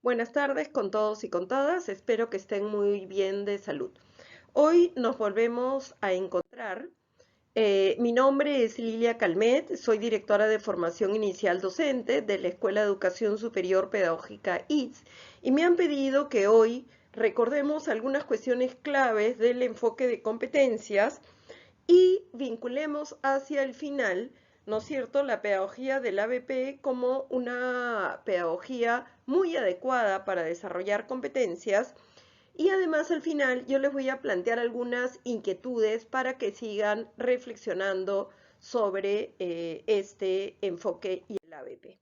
Buenas tardes con todos y con todas, espero que estén muy bien de salud. Hoy nos volvemos a encontrar. Mi nombre es Lilia Calmet, soy directora de formación inicial docente de la Escuela de Educación Superior Pedagógica ITS y me han pedido que hoy recordemos algunas cuestiones claves del enfoque de competencias y vinculemos hacia el final, ¿no es cierto?, la pedagogía del ABP como una pedagogía muy adecuada para desarrollar competencias y además al final yo les voy a plantear algunas inquietudes para que sigan reflexionando sobre este enfoque y el ABP.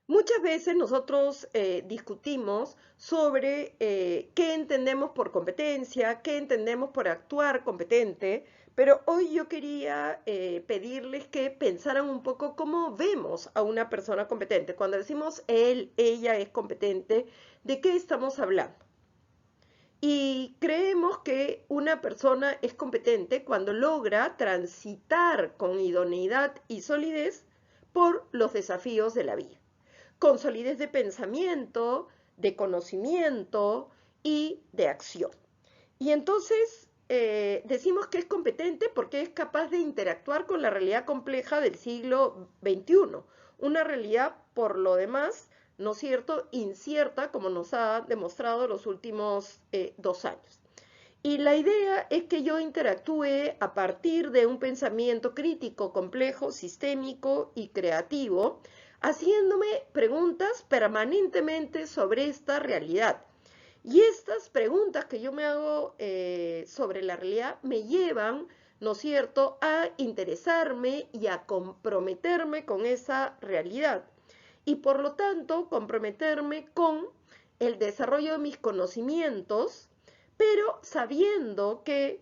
Muchas veces nosotros discutimos sobre qué entendemos por competencia, qué entendemos por actuar competente, pero hoy yo quería pedirles que pensaran un poco cómo vemos a una persona competente. Cuando decimos él, ella es competente, ¿de qué estamos hablando? Y creemos que una persona es competente cuando logra transitar con idoneidad y solidez por los desafíos de la vida, con solidez de pensamiento, de conocimiento y de acción. Y entonces decimos que es competente porque es capaz de interactuar con la realidad compleja del siglo XXI, una realidad por lo demás, ¿no es cierto?, incierta, como nos ha demostrado los últimos 2 años. Y la idea es que yo interactúe a partir de un pensamiento crítico, complejo, sistémico y creativo, haciéndome preguntas permanentemente sobre esta realidad. Y estas preguntas que yo me hago sobre la realidad me llevan, ¿no es cierto?, a interesarme y a comprometerme con esa realidad. Y por lo tanto, comprometerme con el desarrollo de mis conocimientos, pero sabiendo que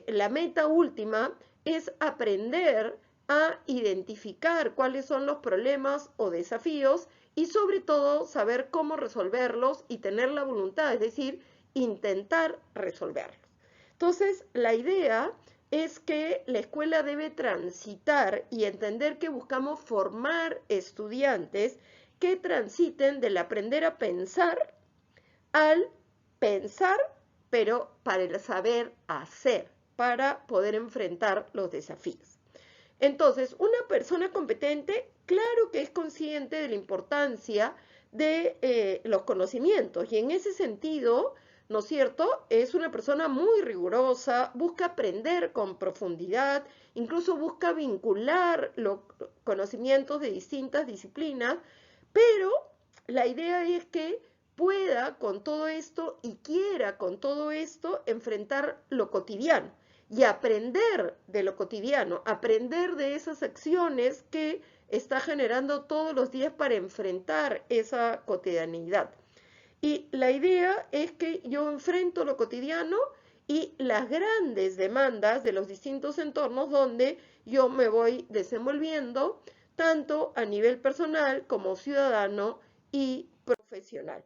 la meta última es aprender a identificar cuáles son los problemas o desafíos y sobre todo saber cómo resolverlos y tener la voluntad, es decir, intentar resolverlos. Entonces, la idea es que la escuela debe transitar y entender que buscamos formar estudiantes que transiten del aprender a pensar al pensar, pero para el saber hacer, para poder enfrentar los desafíos. Entonces, una persona competente, claro que es consciente de la importancia de los conocimientos y en ese sentido, ¿no es cierto?, es una persona muy rigurosa, busca aprender con profundidad, incluso busca vincular los conocimientos de distintas disciplinas, pero la idea es que pueda con todo esto y quiera con todo esto enfrentar lo cotidiano y aprender de lo cotidiano, aprender de esas acciones que está generando todos los días para enfrentar esa cotidianidad. Y la idea es que yo enfrento lo cotidiano y las grandes demandas de los distintos entornos donde yo me voy desenvolviendo, tanto a nivel personal como ciudadano y profesional.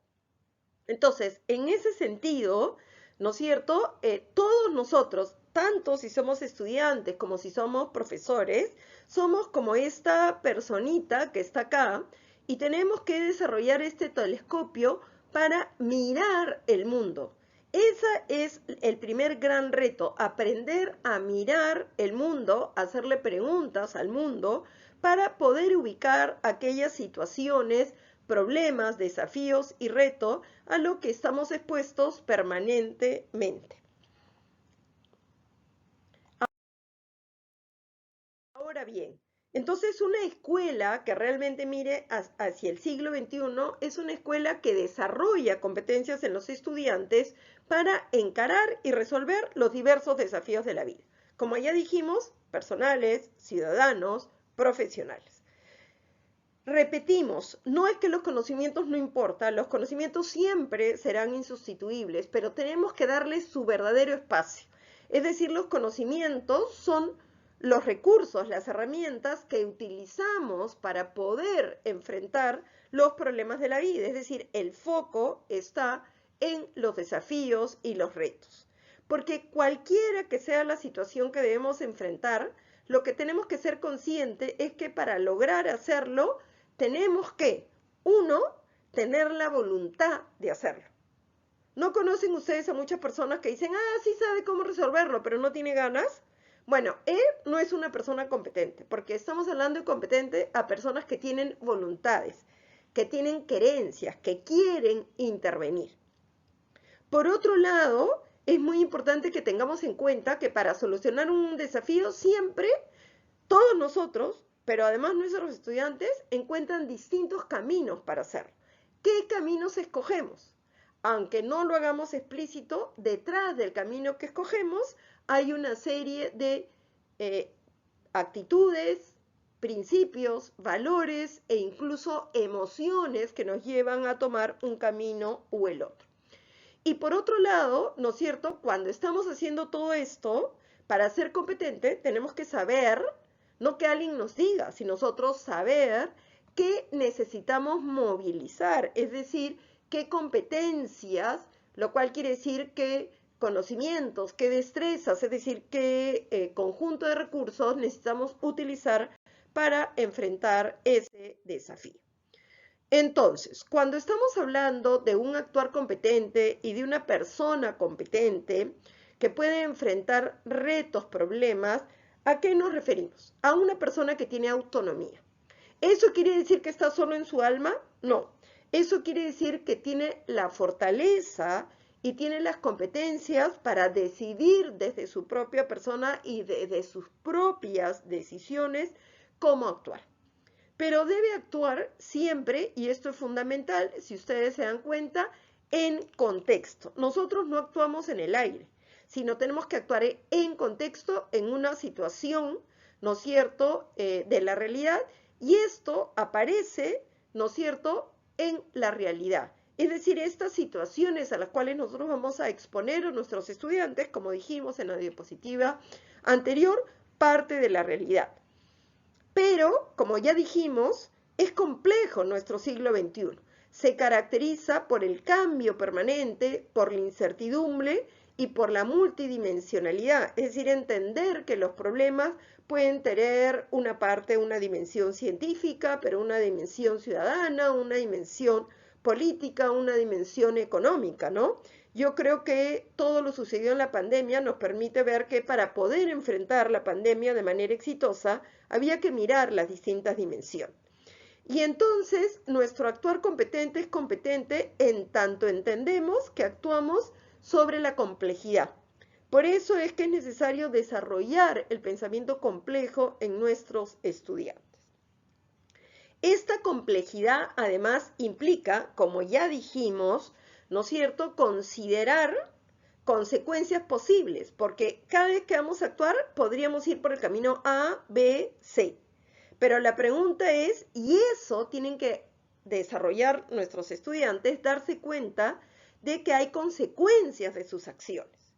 Entonces, en ese sentido, ¿no es cierto? Todos nosotros, tanto si somos estudiantes como si somos profesores, somos como esta personita que está acá y tenemos que desarrollar este telescopio para mirar el mundo. Ese es el primer gran reto, aprender a mirar el mundo, hacerle preguntas al mundo para poder ubicar aquellas situaciones, problemas, desafíos y retos a lo que estamos expuestos permanentemente. Ahora bien, entonces una escuela que realmente mire hacia el siglo XXI es una escuela que desarrolla competencias en los estudiantes para encarar y resolver los diversos desafíos de la vida. Como ya dijimos, personales, ciudadanos, profesionales. Repetimos, no es que los conocimientos no importan, los conocimientos siempre serán insustituibles, pero tenemos que darles su verdadero espacio. Es decir, los conocimientos son los recursos, las herramientas que utilizamos para poder enfrentar los problemas de la vida. Es decir, el foco está en los desafíos y los retos. Porque cualquiera que sea la situación que debemos enfrentar, lo que tenemos que ser conscientes es que para lograr hacerlo, tenemos que, uno, tener la voluntad de hacerlo. ¿No conocen ustedes a muchas personas que dicen, sí sabe cómo resolverlo, pero no tiene ganas? Bueno, él no es una persona competente, porque estamos hablando de competente a personas que tienen voluntades, que tienen querencias, que quieren intervenir. Por otro lado, es muy importante que tengamos en cuenta que para solucionar un desafío siempre todos nosotros, pero además nuestros estudiantes, encuentran distintos caminos para hacerlo. ¿Qué caminos escogemos? Aunque no lo hagamos explícito, detrás del camino que escogemos hay una serie de actitudes, principios, valores e incluso emociones que nos llevan a tomar un camino u el otro. Y por otro lado, ¿no es cierto? Cuando estamos haciendo todo esto, para ser competente tenemos que saber, no que alguien nos diga, sino nosotros saber qué necesitamos movilizar, es decir, qué competencias, lo cual quiere decir qué conocimientos, qué destrezas, es decir, qué conjunto de recursos necesitamos utilizar para enfrentar ese desafío. Entonces, cuando estamos hablando de un actuar competente y de una persona competente que puede enfrentar retos, problemas, ¿a qué nos referimos? A una persona que tiene autonomía. ¿Eso quiere decir que está solo en su alma? No. Eso quiere decir que tiene la fortaleza y tiene las competencias para decidir desde su propia persona y desde sus propias decisiones cómo actuar. Pero debe actuar siempre, y esto es fundamental, si ustedes se dan cuenta, en contexto. Nosotros no actuamos en el aire, sino tenemos que actuar en contexto, en una situación, ¿no es cierto?, de la realidad, y esto aparece, ¿no es cierto?, en la realidad. Es decir, estas situaciones a las cuales nosotros vamos a exponer a nuestros estudiantes, como dijimos en la diapositiva anterior, parte de la realidad. Pero, como ya dijimos, es complejo nuestro siglo XXI. Se caracteriza por el cambio permanente, por la incertidumbre y por la multidimensionalidad. Es decir, entender que los problemas pueden tener una parte, una dimensión científica, pero una dimensión ciudadana, una dimensión política, una dimensión económica, ¿no? Yo creo que todo lo sucedido en la pandemia nos permite ver que para poder enfrentar la pandemia de manera exitosa, había que mirar las distintas dimensiones. Y entonces, nuestro actuar competente es competente en tanto entendemos que actuamos sobre la complejidad. Por eso es que es necesario desarrollar el pensamiento complejo en nuestros estudiantes. Esta complejidad además implica, como ya dijimos, ¿no es cierto?, considerar consecuencias posibles, porque cada vez que vamos a actuar podríamos ir por el camino A, B, C. Pero la pregunta es, y eso tienen que desarrollar nuestros estudiantes, darse cuenta de que hay consecuencias de sus acciones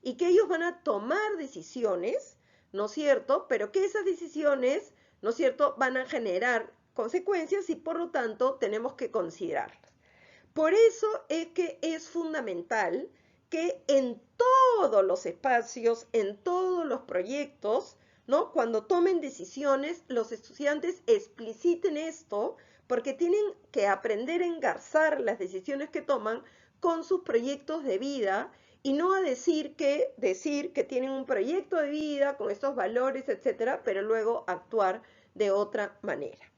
y que ellos van a tomar decisiones, ¿no es cierto?, pero que esas decisiones, ¿no es cierto?, van a generar consecuencias y por lo tanto tenemos que considerarlas. Por eso es que es fundamental que en todos los espacios, en todos los proyectos, ¿no?, cuando tomen decisiones, los estudiantes expliciten esto, porque tienen que aprender a engarzar las decisiones que toman con sus proyectos de vida y no a decir que tienen un proyecto de vida con estos valores, etcétera, pero luego actuar de otra manera,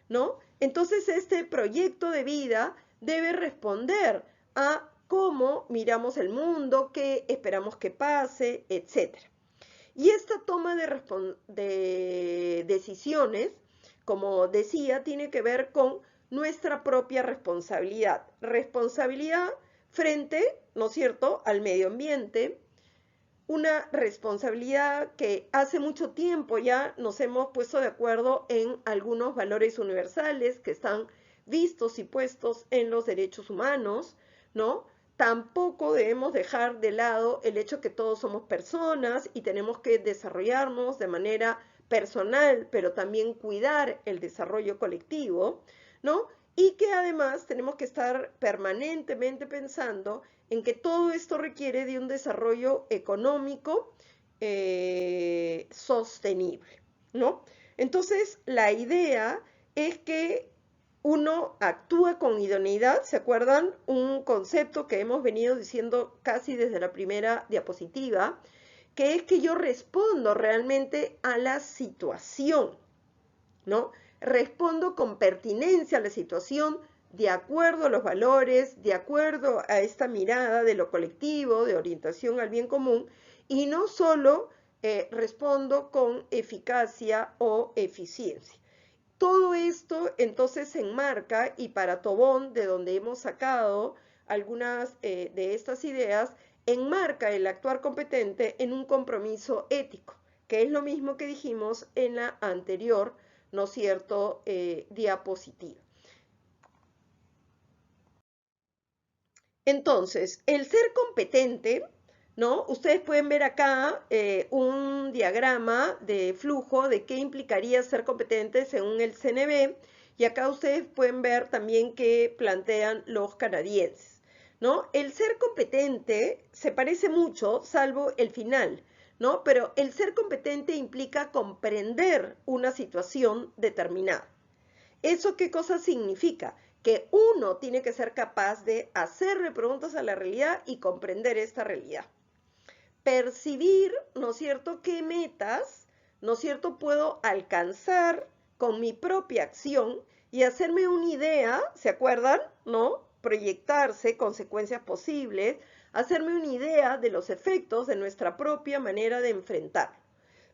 ¿no? Entonces, este proyecto de vida debe responder a cómo miramos el mundo, qué esperamos que pase, etc. Y esta toma de decisiones, como decía, tiene que ver con nuestra propia responsabilidad. Responsabilidad frente, ¿no es cierto?, al medio ambiente. Una responsabilidad que hace mucho tiempo ya nos hemos puesto de acuerdo en algunos valores universales que están vistos y puestos en los derechos humanos, ¿no? Tampoco debemos dejar de lado el hecho que todos somos personas y tenemos que desarrollarnos de manera personal, pero también cuidar el desarrollo colectivo, ¿no? Y que además tenemos que estar permanentemente pensando en que todo esto requiere de un desarrollo económico sostenible, ¿no? Entonces, la idea es que uno actúa con idoneidad, ¿se acuerdan? Un concepto que hemos venido diciendo casi desde la primera diapositiva, que es que yo respondo realmente a la situación, ¿no? Respondo con pertinencia a la situación de acuerdo a los valores, de acuerdo a esta mirada de lo colectivo, de orientación al bien común, y no solo respondo con eficacia o eficiencia. Todo esto entonces se enmarca, y para Tobón, de donde hemos sacado algunas de estas ideas, enmarca el actuar competente en un compromiso ético, que es lo mismo que dijimos en la anterior, ¿no es cierto?, diapositiva. Entonces, el ser competente, ¿no? Ustedes pueden ver acá un diagrama de flujo de qué implicaría ser competente según el CNB, y acá ustedes pueden ver también qué plantean los canadienses, ¿no? El ser competente se parece mucho, salvo el final, ¿no? Pero el ser competente implica comprender una situación determinada. ¿Eso qué cosa significa? Que uno tiene que ser capaz de hacerle preguntas a la realidad y comprender esta realidad. Percibir, ¿no es cierto?, qué metas, ¿no es cierto?, puedo alcanzar con mi propia acción y hacerme una idea, ¿se acuerdan?, ¿no? Proyectarse consecuencias posibles, hacerme una idea de los efectos de nuestra propia manera de enfrentarlo.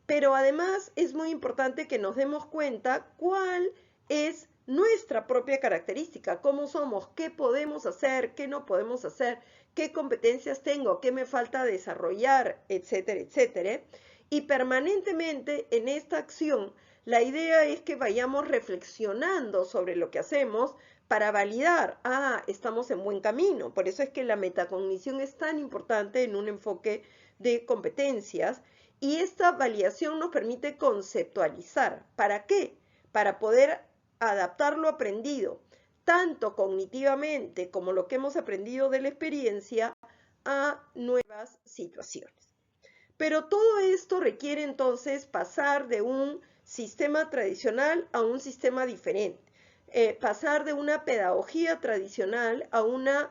Pero además es muy importante que nos demos cuenta cuál es nuestra propia característica, cómo somos, qué podemos hacer, qué no podemos hacer, qué competencias tengo, qué me falta desarrollar, etcétera, etcétera. Y permanentemente en esta acción, la idea es que vayamos reflexionando sobre lo que hacemos para validar, estamos en buen camino. Por eso es que la metacognición es tan importante en un enfoque de competencias. Y esta validación nos permite conceptualizar. ¿Para qué? Para poder adaptar lo aprendido, tanto cognitivamente como lo que hemos aprendido de la experiencia, a nuevas situaciones. Pero todo esto requiere entonces pasar de un sistema tradicional a un sistema diferente. Pasar de una pedagogía tradicional a una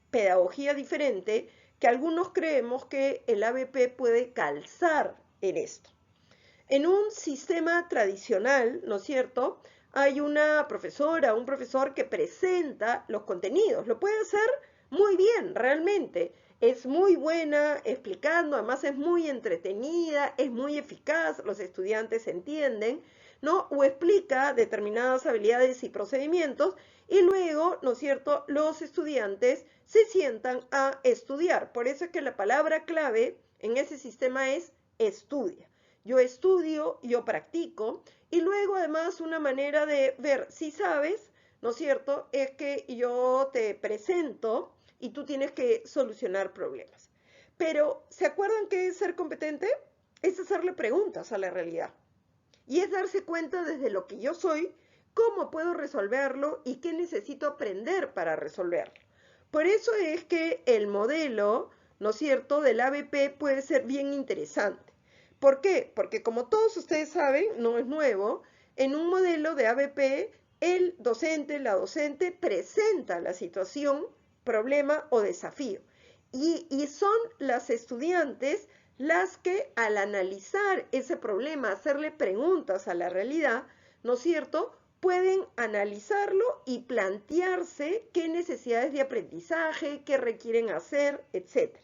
pedagogía diferente, que algunos creemos que el ABP puede calzar en esto. En un sistema tradicional, ¿no es cierto?, hay una profesora, un profesor que presenta los contenidos. Lo puede hacer muy bien, realmente. Es muy buena explicando, además es muy entretenida, es muy eficaz, los estudiantes entienden, ¿no? O explica determinadas habilidades y procedimientos, y luego, ¿no es cierto?, los estudiantes se sientan a estudiar. Por eso es que la palabra clave en ese sistema es estudia. Yo estudio, yo practico, y luego además una manera de ver si sabes, ¿no es cierto?, es que yo te presento y tú tienes que solucionar problemas. Pero, ¿se acuerdan qué es ser competente? Es hacerle preguntas a la realidad. Y es darse cuenta desde lo que yo soy, cómo puedo resolverlo y qué necesito aprender para resolverlo. Por eso es que el modelo, ¿no es cierto?, del ABP puede ser bien interesante. ¿Por qué? Porque como todos ustedes saben, no es nuevo, en un modelo de ABP, el docente, la docente presenta la situación, problema o desafío. Y son las estudiantes las que al analizar ese problema, hacerle preguntas a la realidad, ¿no es cierto?, pueden analizarlo y plantearse qué necesidades de aprendizaje, qué requieren hacer, etc.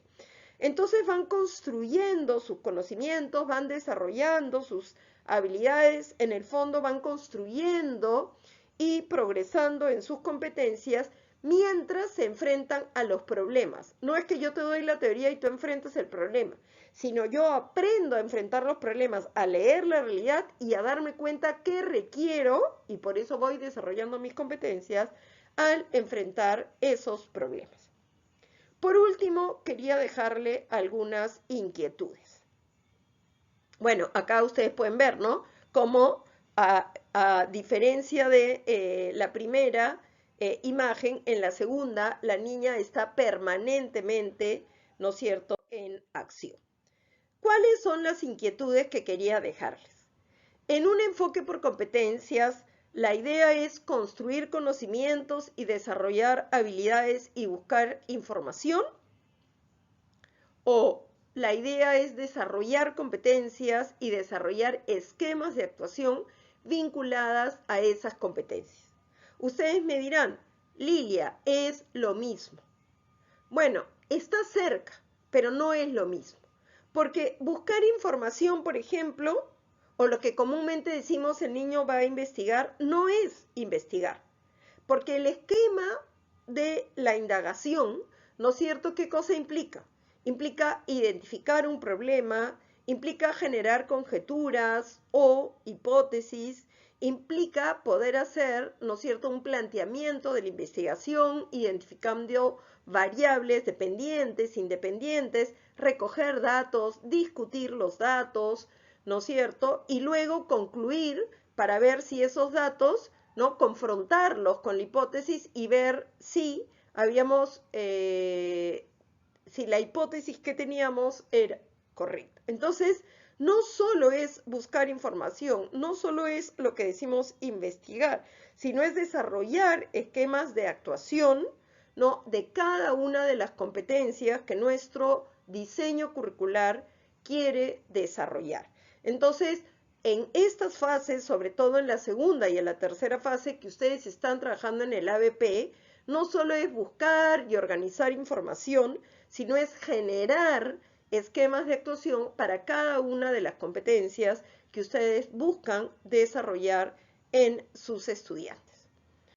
Entonces van construyendo sus conocimientos, van desarrollando sus habilidades, en el fondo van construyendo y progresando en sus competencias mientras se enfrentan a los problemas. No es que yo te doy la teoría y tú enfrentas el problema, sino yo aprendo a enfrentar los problemas, a leer la realidad y a darme cuenta qué requiero, y por eso voy desarrollando mis competencias al enfrentar esos problemas. Por último, quería dejarle algunas inquietudes. Bueno, acá ustedes pueden ver, ¿no?, cómo a diferencia de la primera imagen, en la segunda la niña está permanentemente, ¿no es cierto?, en acción. ¿Cuáles son las inquietudes que quería dejarles? En un enfoque por competencias, La idea es construir conocimientos y desarrollar habilidades y buscar información. O la idea es desarrollar competencias y desarrollar esquemas de actuación vinculadas a esas competencias. Ustedes me dirán, Lilia, es lo mismo. Bueno, está cerca, pero no es lo mismo. Porque buscar información, por ejemplo, o lo que comúnmente decimos el niño va a investigar, no es investigar. Porque el esquema de la indagación, ¿no es cierto? ¿Qué cosa implica? Implica identificar un problema, implica generar conjeturas o hipótesis, implica poder hacer, ¿no es cierto?, un planteamiento de la investigación, identificando variables dependientes, independientes, recoger datos, discutir los datos, ¿no es cierto?, y luego concluir para ver si esos datos, ¿no?, confrontarlos con la hipótesis y ver si habíamos, si la hipótesis que teníamos era correcta. Entonces, no solo es buscar información, no solo es lo que decimos investigar, sino es desarrollar esquemas de actuación, ¿no?, de cada una de las competencias que nuestro diseño curricular quiere desarrollar. Entonces, en estas fases, sobre todo en la segunda y en la tercera fase que ustedes están trabajando en el ABP, no solo es buscar y organizar información, sino es generar esquemas de actuación para cada una de las competencias que ustedes buscan desarrollar en sus estudiantes.